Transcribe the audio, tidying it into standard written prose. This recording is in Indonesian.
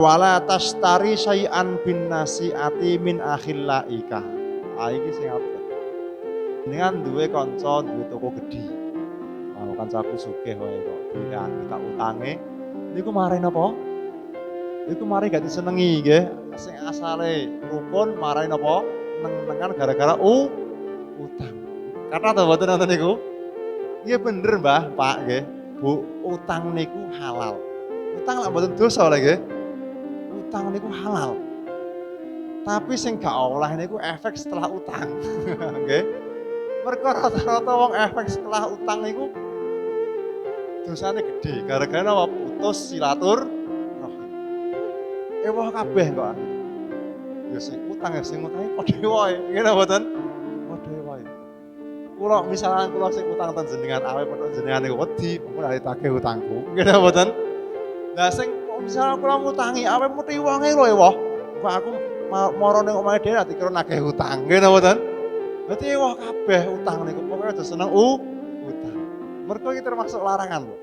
Wala tashtari syai'an bin nasi'ati min akhillaika. Iki sing apik. Dengan duwe kanca duwe toko gedhi. Kancaku sugih wae kok duwe tak utange. Niku mari napa? Iku mari gak disenengi nggih. Sing asale rukun mari napa? Neng-nengan gara-gara utang. Kata to mboten nonton niku? Iya bener Mbah, Pak nggih. Bu, utang niku halal. Utang lak mboten dosa lho nggih. Utang niku halal. Tapi sing gak oleh niku efek setelah utang. Nggih. Mergo rata-rata wong efek setelah utang niku dosane gede gara-gara napa? Putus silaturahim. Ewah kabeh kok. Ya sing utang ya sing utange padha wae. Ngene mboten? Padha wae. Kula misalkan kula sing utang ten jenengan awake padha jenengan niku wedi, mengko nek ditagih utangku. Ngene mboten? Lah sing misalkan kula ngutangi awake muti wonge lho ewah. Kok aku mara ning omahe dhewe dikira nagih utang. Ngene mboten? Dadi ewah kabeh utang niku pokoke aja seneng utang. Mergo iki termasuk larangan lho.